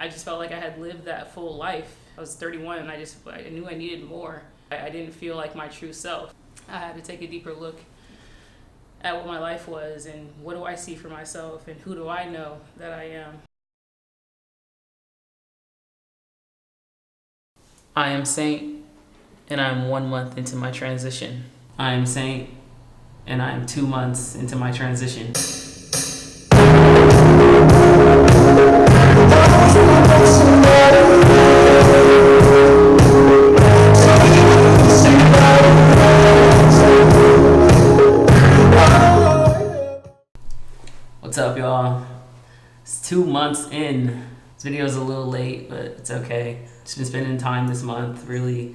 I just felt like I had lived that full life. I was 31 and I knew I needed more. I didn't feel like my true self. I had to take a deeper look at what my life was and what do I see for myself and who do I know that I am. I am Saint, and I am 1 month into my transition. I am Saint, and I am 2 months into my transition. What's up, y'all? It's 2 months in. This video is a little late, but it's okay. Just been spending time this month really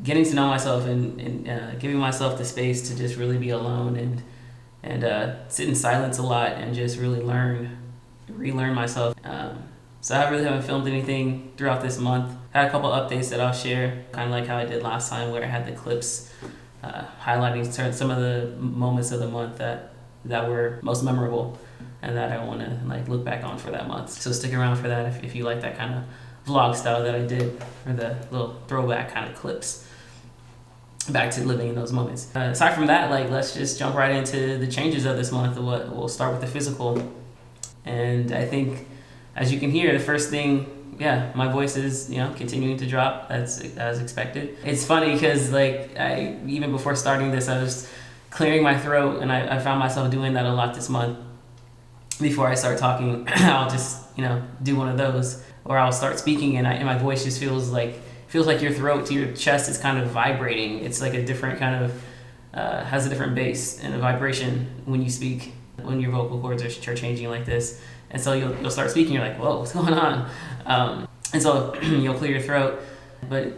getting to know myself and giving myself the space to just really be alone and sit in silence a lot and just really relearn myself. So I really haven't filmed anything throughout this month. I had a couple updates that I'll share, kind of like how I did last time where I had the clips highlighting some of the moments of the month that were most memorable and that I want to look back on for that month. So stick around for that if you like that kind of vlog style that I did, or the little throwback kind of clips back to living in those moments. Aside from that, let's just jump right into the changes of this month. We'll start with the physical. And I think, as you can hear, the first thing, my voice is, continuing to drop. That's as expected. It's funny because even before starting this, I was clearing my throat, and I found myself doing that a lot this month. Before I start talking, I'll just, do one of those, or I'll start speaking and my voice just feels like your throat to your chest is kind of vibrating. It's like a different kind of, has a different bass and a vibration when you speak, when your vocal cords are changing like this. And so you'll start speaking, you're like, whoa, what's going on? And so you'll clear your throat, but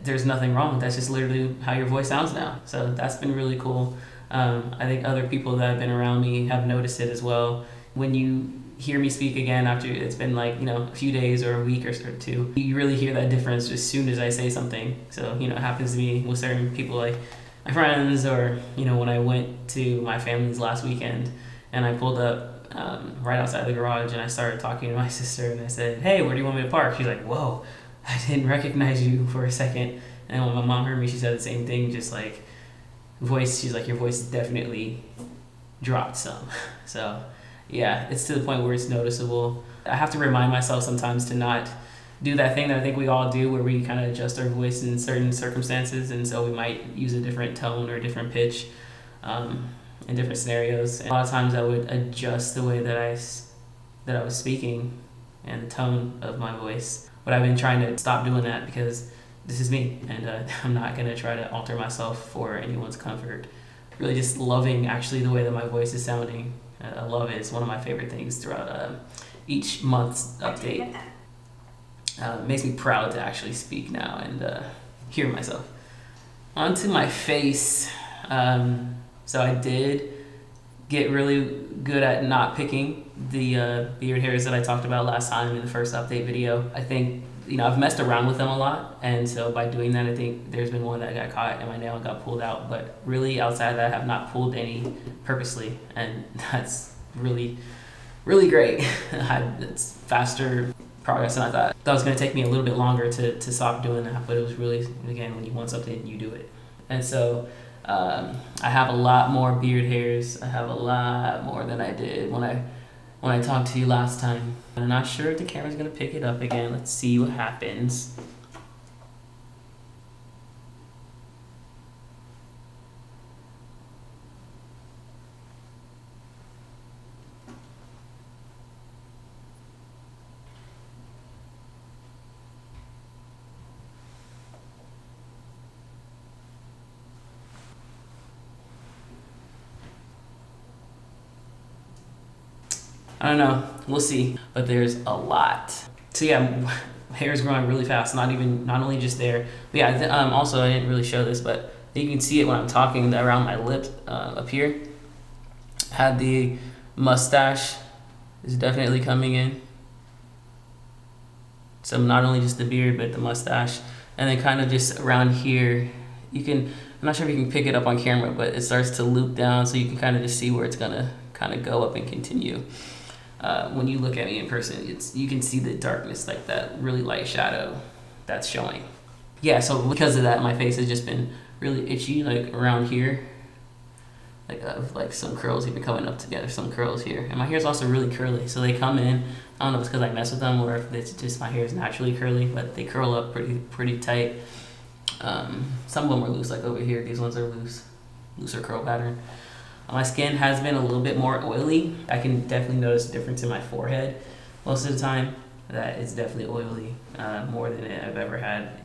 there's nothing wrong. That's just literally how your voice sounds now. So that's been really cool. I think other people that have been around me have noticed it as well. When you hear me speak again after it's been a few days or a week or two, you really hear that difference as soon as I say something. So, it happens to me with certain people, like my friends, or, when I went to my family's last weekend and I pulled up right outside the garage and I started talking to my sister and I said, hey, where do you want me to park? She's like, whoa, I didn't recognize you for a second. And when my mom heard me, she said the same thing, just like voice, she's like, your voice definitely dropped some. So yeah, it's to the point where it's noticeable. I have to remind myself sometimes to not do that thing that I think we all do where we kind of adjust our voice in certain circumstances, and so we might use a different tone or a different pitch in different scenarios. And a lot of times I would adjust the way that I was speaking and the tone of my voice, but I've been trying to stop doing that because this is me, and I'm not going to try to alter myself for anyone's comfort. Really just loving actually the way that my voice is sounding. I love it. It's one of my favorite things throughout each month's update. It makes me proud to actually speak now and hear myself. Onto my face. So I did get really good at not picking the beard hairs that I talked about last time in the first update video. I think I've messed around with them a lot, and so by doing that, I think there's been one that got caught and my nail got pulled out, but really outside that, I have not pulled any purposely, and that's really, really great. It's faster progress than I thought. That was going to take me a little bit longer to stop doing that, but it was really, again, when you want something, you do it. And so I have a lot more beard hairs. I have a lot more than I did when I talked to you last time. I'm not sure if the camera's gonna pick it up again. Let's see what happens. I don't know, we'll see, but there's a lot. So yeah, hair is growing really fast, not only just there, but yeah, also I didn't really show this, but you can see it when I'm talking around my lips up here. Had the mustache is definitely coming in. So not only just the beard, but the mustache, and then kind of just around here, I'm not sure if you can pick it up on camera, but it starts to loop down, so you can kind of just see where it's gonna kind of go up and continue. when you look at me in person, you can see the darkness, like that really light shadow that's showing. Yeah, so because of that, my face has just been really itchy, like around here. Like some curls even coming up together, some curls here. And my hair's also really curly, so they come in. I don't know if it's because I mess with them or if it's just my hair is naturally curly, but they curl up pretty tight. Some of them are loose, like over here. These ones are looser curl pattern. My skin has been a little bit more oily. I can definitely notice a difference in my forehead most of the time. That it's definitely oily, more than I've ever had.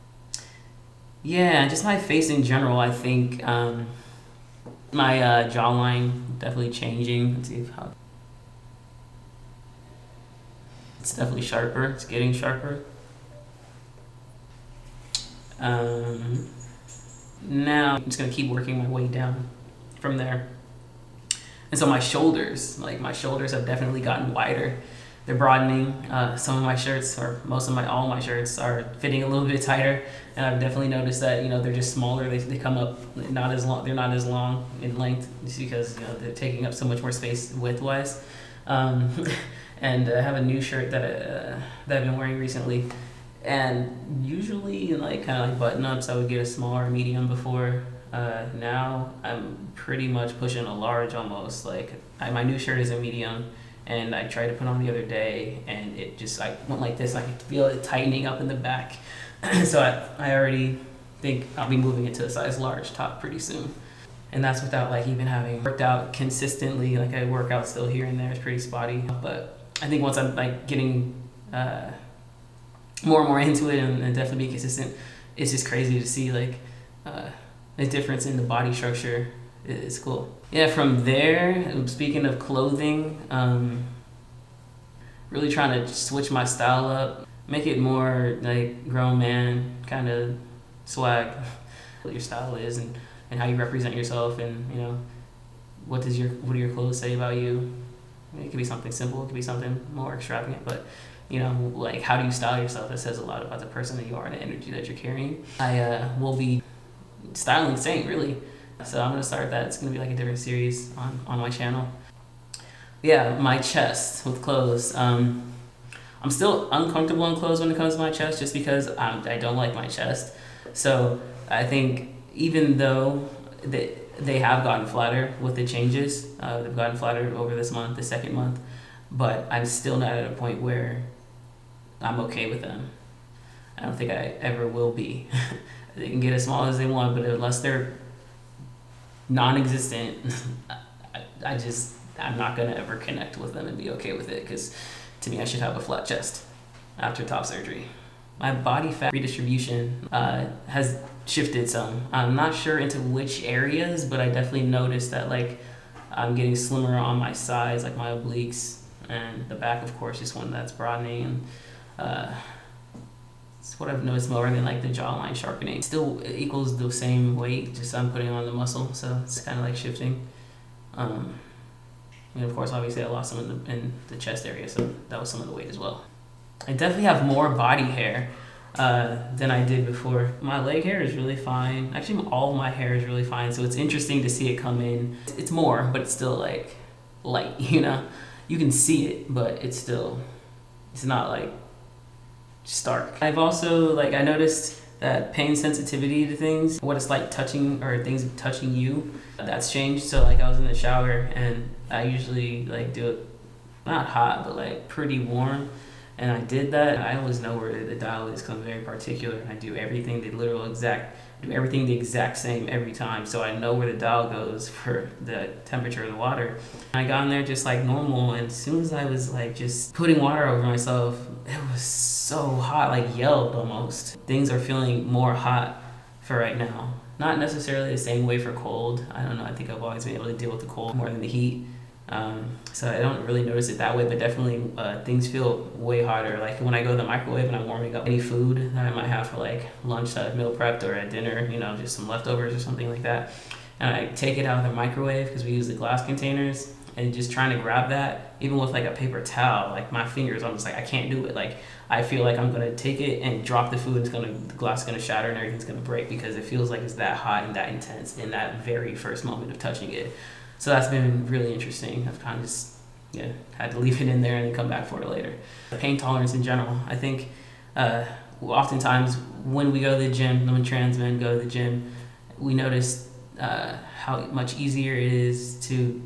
Yeah, just my face in general, I think my jawline definitely changing. Let's see how it's definitely sharper. It's getting sharper. Now I'm just gonna keep working my way down from there. And so my shoulders have definitely gotten wider. They're broadening. Some of my shirts, or all my shirts, are fitting a little bit tighter. And I've definitely noticed that, they're just smaller. They come up not as long. They're not as long in length just because they're taking up so much more space width-wise. And I have a new shirt that I've been wearing recently. And usually, kind of like button-ups, I would get a small or medium before. Now I'm pretty much pushing a large almost. My new shirt is a medium, and I tried to put on the other day, and I went like this. I could feel it tightening up in the back. So I already think I'll be moving it to a size large top pretty soon. And that's without even having worked out consistently. I work out still here and there. It's pretty spotty, but I think once I'm getting more and more into it and definitely being consistent, it's just crazy to see the difference in the body structure. Is cool. Yeah, from there, speaking of clothing, really trying to switch my style up, make it more grown man kind of swag. What your style is and how you represent yourself, and what do your clothes say about you. It could be something simple, it could be something more extravagant, but how do you style yourself? It says a lot about the person that you are and the energy that you're carrying. I will be styling Saint, really. So I'm going to start that. It's going to be a different series on my channel. Yeah, my chest with clothes. I'm still uncomfortable in clothes when it comes to my chest just because I don't like my chest. So I think even though they have gotten flatter with the changes, they've gotten flatter over this month, the second month, but I'm still not at a point where I'm okay with them. I don't think I ever will be. They can get as small as they want, but unless they're non-existent, I'm not gonna ever connect with them and be okay with it, because to me I should have a flat chest after top surgery. My body fat redistribution has shifted some. I'm not sure into which areas, but I definitely noticed that I'm getting slimmer on my sides, my obliques, and the back, of course, is one that's broadening. And it's what I've noticed more than the jawline sharpening. Still equals the same weight, just I'm putting on the muscle, so it's kind of shifting. And of course, obviously, I lost some in the chest area, so that was some of the weight as well. I definitely have more body hair than I did before. My leg hair is really fine. Actually, all of my hair is really fine, so it's interesting to see it come in. It's more, but it's still light, You can see it, but it's not stark. I've also I noticed that pain sensitivity to things, what it's like touching or things touching you, that's changed. So I was in the shower and I usually do it not hot but pretty warm, and I did that. I always know where the dial is because I'm very particular. I do everything the exact same every time, so I know where the dial goes for the temperature of the water. I got in there just normal, and as soon as I was just putting water over myself, it was so hot, yelled almost. Things are feeling more hot for right now. Not necessarily the same way for cold. I don't know, I think I've always been able to deal with the cold more than the heat. So I don't really notice it that way, but definitely things feel way hotter. When I go to the microwave and I'm warming up any food that I might have for lunch that I've meal prepped, or at dinner, just some leftovers or something like that, and I take it out of the microwave because we use the glass containers, and just trying to grab that, even with a paper towel, my fingers, I'm just I can't do it. I feel I'm gonna take it and drop the food, the glass is gonna shatter and everything's gonna break because it feels it's that hot and that intense in that very first moment of touching it. So that's been really interesting. I've kind of just yeah, had to leave it in there and then come back for it later. Pain tolerance in general. I think oftentimes when we go to the gym, when trans men go to the gym, we notice how much easier it is to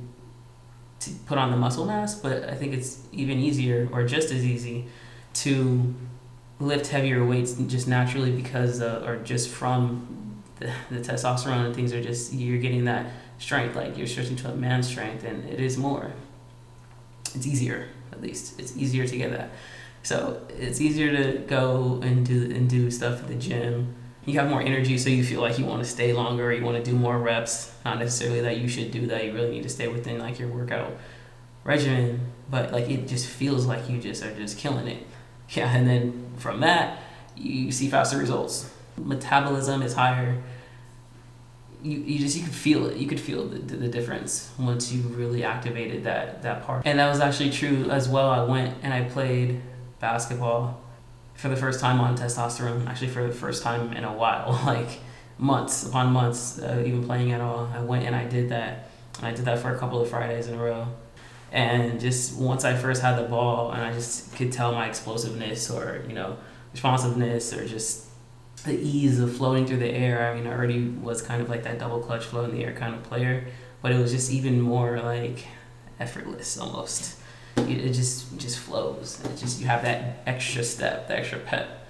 put on the muscle mass, but I think it's even easier or just as easy to lift heavier weights just naturally because or just from the testosterone and things are just, you're getting that strength, like you're stretching to a man's strength, and it is more. It's easier, at least. It's easier to get that. So it's easier to go and do stuff at the gym. You have more energy, so you feel like you want to stay longer, or you want to do more reps. Not necessarily that you should do that. You really need to stay within like your workout regimen, but like it just feels like you just are just killing it. Yeah, and then from that, you see faster results. Metabolism is higher. You could feel it. You could feel the difference once you really activated that part. And that was actually true as well. I went and I played basketball for the first time on testosterone, actually for the first time in a while, like months upon months, even playing at all. I went and I did that. And I did that for a couple of Fridays in a row. And just once I first had the ball and I just could tell my explosiveness or, responsiveness or just the ease of floating through the air. I mean, I already was kind of like that double clutch float in the air kind of player, but it was just even more like effortless almost. It just flows. It just, you have that extra step, the extra pep.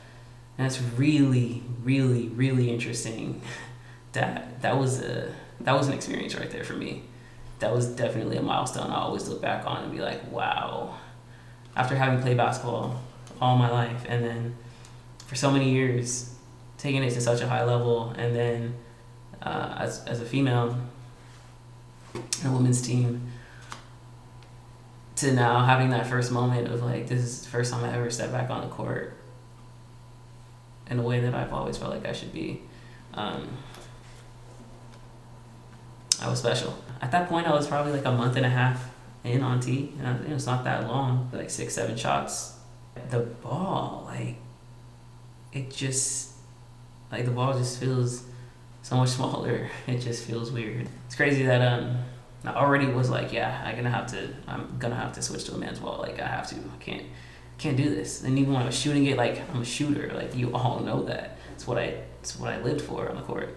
And it's really, really, really interesting. That was an experience right there for me. That was definitely a milestone I always look back on and be like, wow. After having played basketball all my life and then for so many years, taking it to such a high level, and then as a female in a women's team, to now having that first moment of like, this is the first time I ever stepped back on the court in a way that I've always felt like I should be. I was special. At that point, I was probably like a month and a half in on T, and it's not that long, like 6-7 shots. The ball, the ball just feels so much smaller. It just feels weird. It's crazy that I already was like, yeah, I'm gonna have to switch to a man's ball. Like I have to. I can't do this. And even when I was shooting it, like I'm a shooter. Like you all know that. It's what I lived for on the court.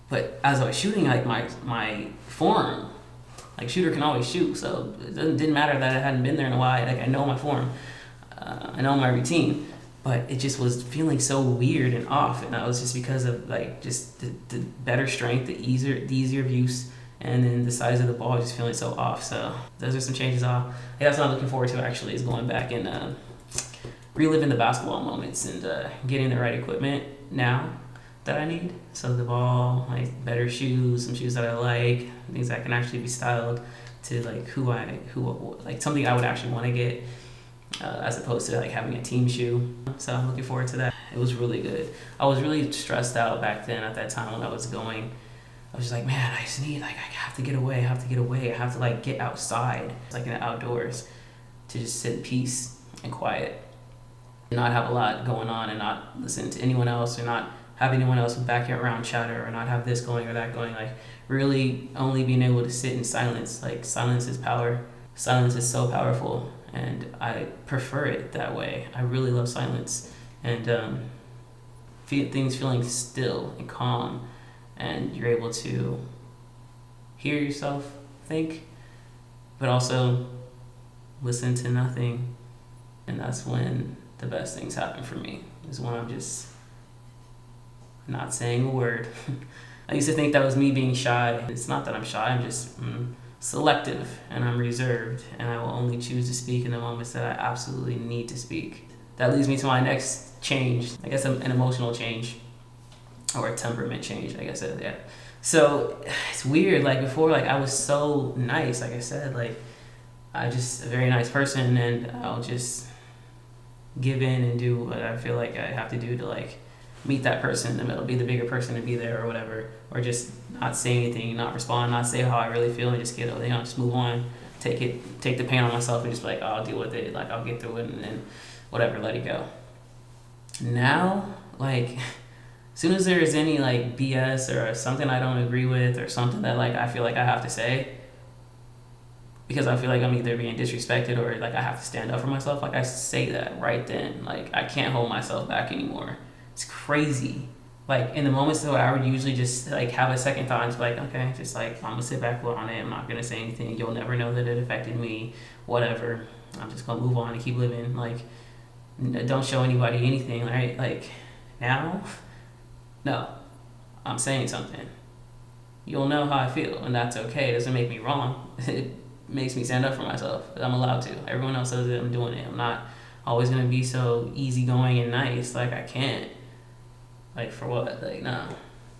But as I was shooting, like my form, like shooter can always shoot, so it didn't matter that I hadn't been there in a while. Like I know my form, I know my routine, but it just was feeling so weird and off, and that was just because of like just the better strength, the easier of use, and then the size of the ball just feeling so off. So those are some changes. That's what I'm looking forward to actually, is going back and reliving the basketball moments and getting the right equipment now that I need. So the ball, like better shoes, some shoes that I like, things that can actually be styled to like who like something I would actually want to get, as opposed to like having a team shoe. So I'm looking forward to that. It was really good. I was really stressed out back then at that time when I was going. I was just like, man, I just need, like, I have to get away. I have to like get outside, like in the outdoors, to just sit in peace and quiet, and not have a lot going on, and not listen to anyone else, or not have anyone else background chatter, or not have this going or that going. Like really only being able to sit in silence. Like silence is power. Silence is so powerful, and I prefer it that way. I really love silence, and things feeling still and calm, and you're able to hear yourself think, but also listen to nothing. And that's when the best things happen for me, is when I'm just not saying a word. I used to think that was me being shy. It's not that I'm shy, I'm just selective, and I'm reserved, and I will only choose to speak in the moments that I absolutely need to speak. That leads me to my next change, I guess an emotional change, or a temperament change, I guess, yeah. So it's weird, like before, like I was so nice, like I said, like I'm just a very nice person, and I'll just give in and do what I feel like I have to do to like meet that person in the middle, be the bigger person to be there or whatever, or just not say anything, not respond, not say how I really feel, and just just move on, take the pain on myself, and just be like, oh, I'll deal with it, like I'll get through it, and then whatever, let it go. Now, like, as soon as there is any like BS or something I don't agree with, or something that like I feel like I have to say, because I feel like I'm either being disrespected or like I have to stand up for myself, like I say that right then. Like I can't hold myself back anymore. It's crazy. Like in the moments though, I would usually just like have a second thought and just be like, okay, just like I'm gonna sit back on it. I'm not gonna say anything. You'll never know that it affected me. Whatever. I'm just gonna move on and keep living. Like don't show anybody anything, right? Like now, no, I'm saying something. You'll know how I feel, and that's okay. It doesn't make me wrong. It makes me stand up for myself. I'm allowed to. Everyone else says that I'm doing it. I'm not always gonna be so easygoing and nice. Like I can't. Like for what? Like no,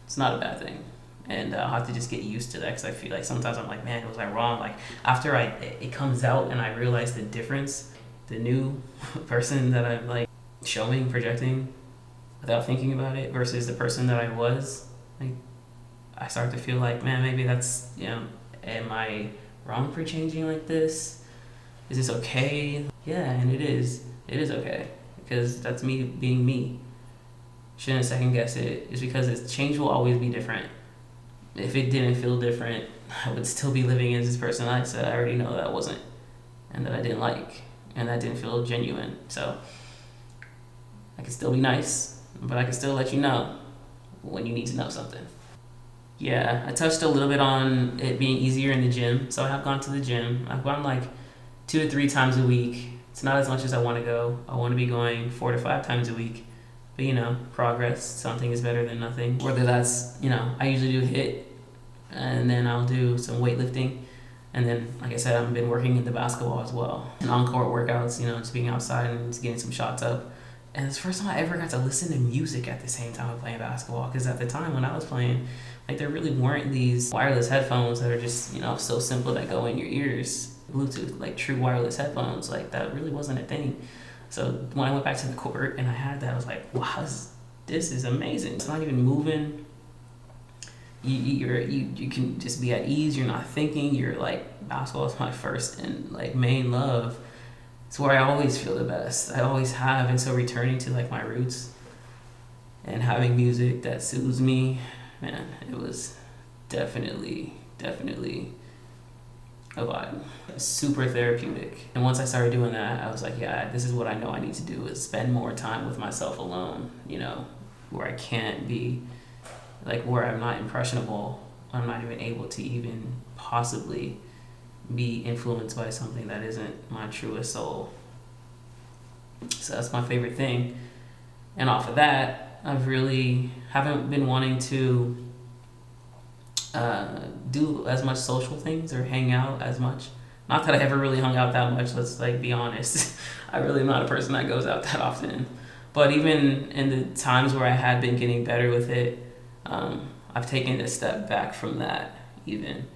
it's not a bad thing, and I'll have to just get used to that because I feel like sometimes I'm like, man, was I wrong? Like after it comes out and I realize the difference, the new person that I'm like showing, projecting, without thinking about it versus the person that I was. Like I start to feel like, man, maybe that's am I wrong for changing like this? Is this okay? Yeah, and it is. It is okay because that's me being me. Shouldn't second guess it. It's because change will always be different. If it didn't feel different, I would still be living as this person I said I already know that I wasn't, and that I didn't like, and that didn't feel genuine. So I can still be nice, but I can still let you know when you need to know something. Yeah, I touched a little bit on it being easier in the gym. So I have gone to the gym. I've gone like 2 to 3 times a week. It's not as much as I want to go. I want to be going 4 to 5 times a week. But progress. Something is better than nothing. Whether that's, I usually do HIIT, and then I'll do some weightlifting. And then, like I said, I've been working in the basketball as well. And on-court workouts, just being outside and just getting some shots up. And it's the first time I ever got to listen to music at the same time of playing basketball. Because at the time when I was playing, like there really weren't these wireless headphones that are just, so simple that go in your ears. Bluetooth, like true wireless headphones, like that really wasn't a thing. So when I went back to the court and I had that, I was like, wow, this is amazing. It's not even moving. You can just be at ease. You're not thinking. You're like, basketball is my first and like main love. It's where I always feel the best. I always have. And so returning to like my roots and having music that soothes me, man, it was definitely a vibe. Super therapeutic. And once I started doing that, I was like, yeah, this is what I know I need to do, is spend more time with myself alone, where I can't be, like where I'm not impressionable. I'm not even able to even possibly be influenced by something that isn't my truest soul. So that's my favorite thing. And off of that, I've really haven't been wanting to do as much social things or hang out as much. Not that I ever really hung out that much, let's like be honest. I really am not a person that goes out that often. But even in the times where I had been getting better with it, I've taken a step back from that even.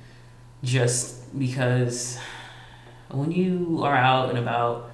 Just because when you are out and about,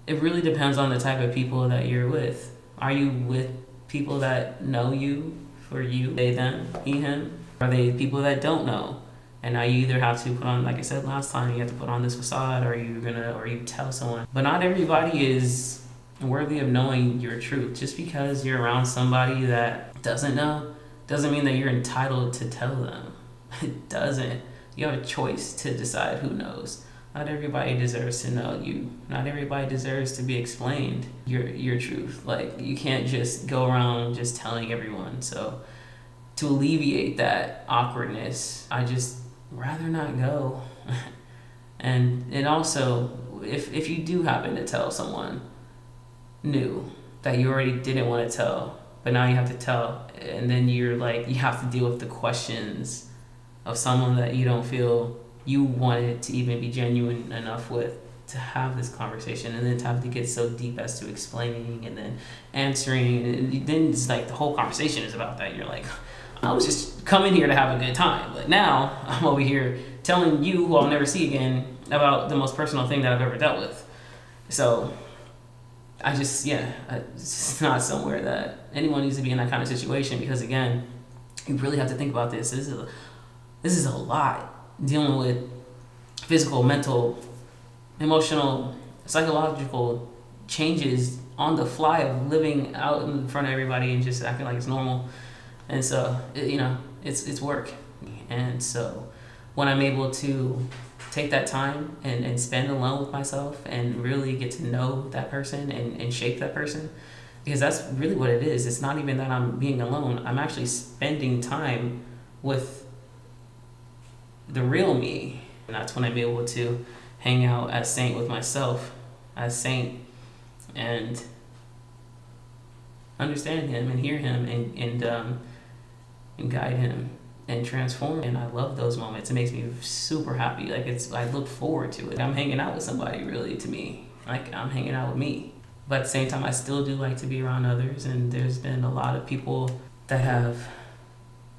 it really depends on the type of people that you're with. Are you with people that know you for you, they, them, he, him? Are they people that don't know? And now you either have to put on, like I said last time, you have to put on this facade, or you tell someone. But not everybody is worthy of knowing your truth. Just because you're around somebody that doesn't know, doesn't mean that you're entitled to tell them. It doesn't. You have a choice to decide who knows. Not everybody deserves to know you. Not everybody deserves to be explained your truth. Like, you can't just go around just telling everyone. So to alleviate that awkwardness, I just rather not go. and also, if you do happen to tell someone new that you already didn't want to tell, but now you have to tell, and then you're like, you have to deal with the questions of someone that you don't feel you wanted to even be genuine enough with to have this conversation, and then to have to get so deep as to explaining and then answering, and then it's like the whole conversation is about that. You're like, I was just coming here to have a good time, but now I'm over here telling you, who I'll never see again, about the most personal thing that I've ever dealt with. So it's just not somewhere that anyone needs to be in that kind of situation, because again, you really have to think about this. This is a lot, dealing with physical, mental, emotional, psychological changes on the fly of living out in front of everybody and just acting like it's normal. And so, it's work. And so when I'm able to take that time and spend alone with myself and really get to know that person and shape that person, because that's really what it is. It's not even that I'm being alone. I'm actually spending time with the real me. And that's when I'm able to hang out as Saint with myself, as Saint, and understand him and hear him and guide him and transform. And I love those moments. It makes me super happy. Like, I look forward to it. I'm hanging out with somebody, really, to me. Like, I'm hanging out with me. But at the same time, I still do like to be around others, and there's been a lot of people that have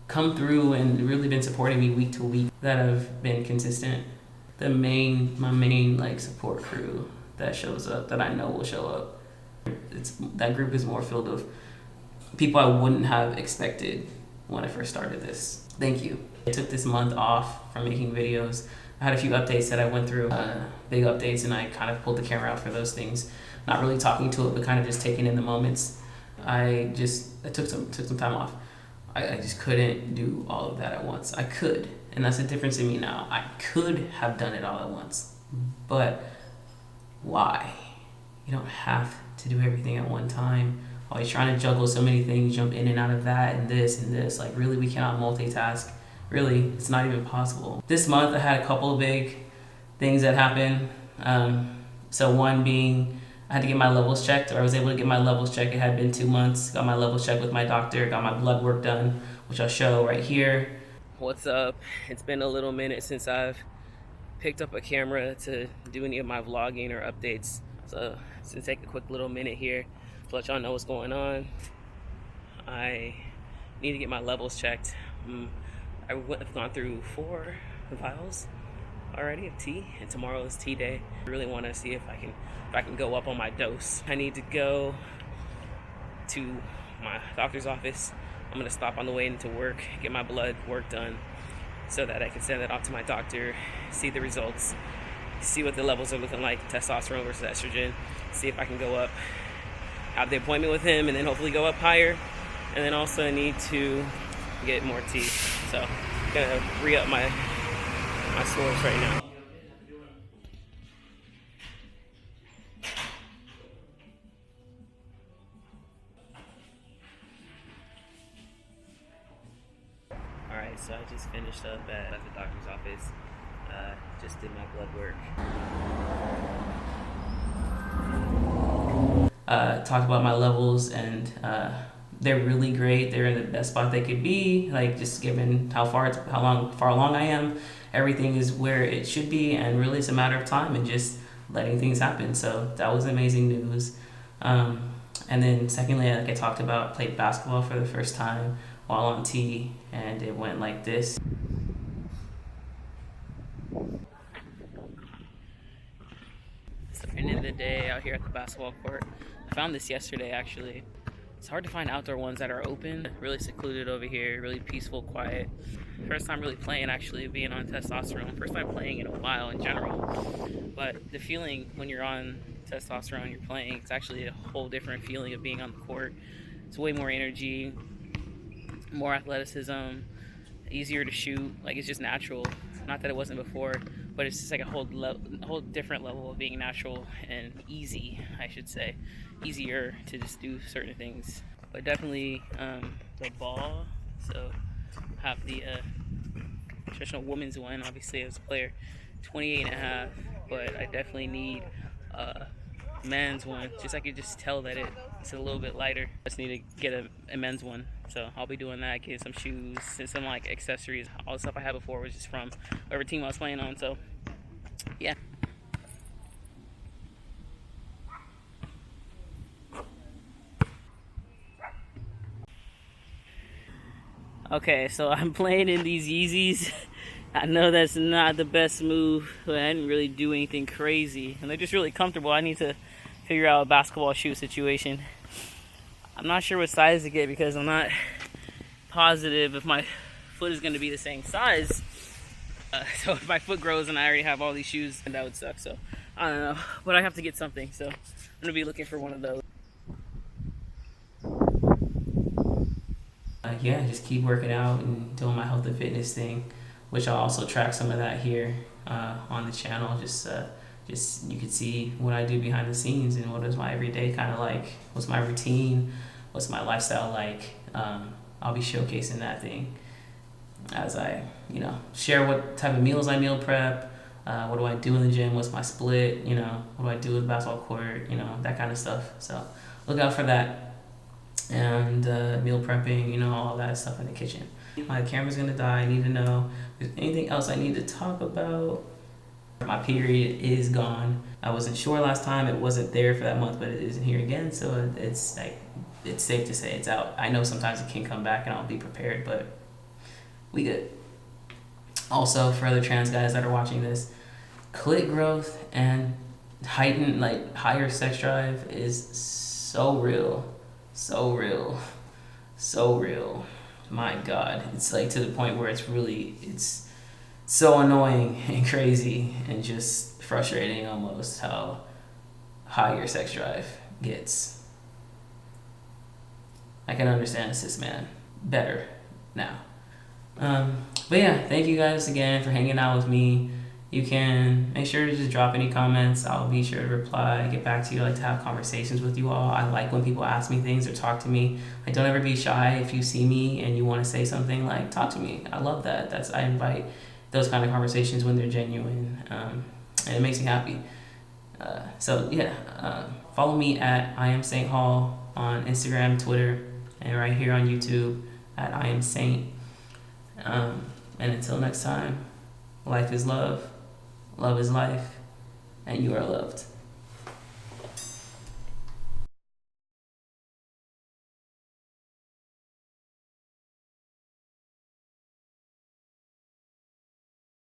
come through and really been supporting me week to week, that have been consistent. My main like support crew that shows up, that I know will show up, that group is more filled of people I wouldn't have expected when I first started this. Thank you. I took this month off from making videos. I had a few updates that I went through, big updates, and I kind of pulled the camera out for those things. Not really talking to it, but kind of just taking in the moments. I took some time off. I just couldn't do all of that at once. I could, and that's the difference in me now. I could have done it all at once, but why? You don't have to do everything at one time. Always trying to juggle so many things, jump in and out of that and this and this. Like, really, we cannot multitask. Really, it's not even possible. This month, I had a couple of big things that happened. So one being, I had to get my levels checked, or I was able to get my levels checked. It had been 2 months. Got my levels checked with my doctor, got my blood work done, which I'll show right here. What's up? It's been a little minute since I've picked up a camera to do any of my vlogging or updates. So it's gonna take a quick little minute here to let y'all know what's going on. I need to get my levels checked. I've gone through 4 vials already of tea, and tomorrow is tea day. I really want to see if I can go up on my dose. I need to go to my doctor's office. I'm gonna stop on the way into work, get my blood work done, so that I can send it off to my doctor, see the results, see what the levels are looking like, testosterone versus estrogen, see if I can go up, have the appointment with him, and then hopefully go up higher. And then also I need to get more tea. So I'm gonna re-up my source right now. Alright, so I just finished up at the doctor's office. Just did my blood work. Talked about my levels, and they're really great. They're in the best spot they could be. Like, just given how far along I am, everything is where it should be, and really it's a matter of time and just letting things happen. So that was amazing news. And then secondly, like I talked about, I played basketball for the first time while on T, and it went like this. It's the end of the day out here at the basketball court. I found this yesterday, actually. It's hard to find outdoor ones that are open. Really secluded over here, really peaceful, quiet. First time really playing, actually, being on testosterone. First time playing in a while in general. But the feeling when you're on testosterone, you're playing, it's actually a whole different feeling of being on the court. It's way more energy, more athleticism, easier to shoot. Like, it's just natural. Not that it wasn't before, but it's just like a whole different level of being natural and easy, I should say. Easier to just do certain things. But definitely the ball. So have the traditional women's one, obviously, as a player, 28.5, but I definitely need men's one. Just I could just tell that it's a little bit lighter. I just need to get a men's one. So I'll be doing that, get some shoes and some like accessories. All the stuff I had before was just from whatever team I was playing on. So yeah. Okay, so I'm playing in these Yeezys. I know that's not the best move, but I didn't really do anything crazy. And they're just really comfortable. I need to figure out a basketball shoe situation. I'm not sure what size to get because I'm not positive if my foot is going to be the same size. So if my foot grows and I already have all these shoes, then that would suck. So I don't know, but I have to get something. So I'm going to be looking for one of those. Yeah, just keep working out and doing my health and fitness thing, which I'll also track some of that here. on the channel. Just you could see what I do behind the scenes and what is my everyday kind of like, what's my routine, what's my lifestyle like. I'll be showcasing that thing as I, share what type of meals I meal prep, what do I do in the gym, what's my split, what do I do with the basketball court, that kind of stuff. So look out for that. And meal prepping, all that stuff in the kitchen. My camera's gonna die. I need to know if there's anything else I need to talk about. My period is gone. I wasn't sure last time. It wasn't there for that month, but it isn't here again. So it's like, it's safe to say it's out. I know sometimes it can come back and I'll be prepared, but we good. Also, for other trans guys that are watching this, clit growth and higher sex drive is so real. So real. So real. My God. It's like to the point where it's so annoying and crazy and just frustrating almost how high your sex drive gets. I can understand a cis man better now. But yeah, thank you guys again for hanging out with me. You can make sure to just drop any comments. I'll be sure to reply, get back to you. I like to have conversations with you all. I like when people ask me things or talk to me. Like, don't ever be shy. If you see me and you want to say something, like, talk to me. I love that. I invite those kind of conversations when they're genuine, and it makes me happy. So yeah, follow me at I Am Saint Hall on Instagram, Twitter, and right here on YouTube at I Am Saint. And until next time, life is love, love is life, and you are loved.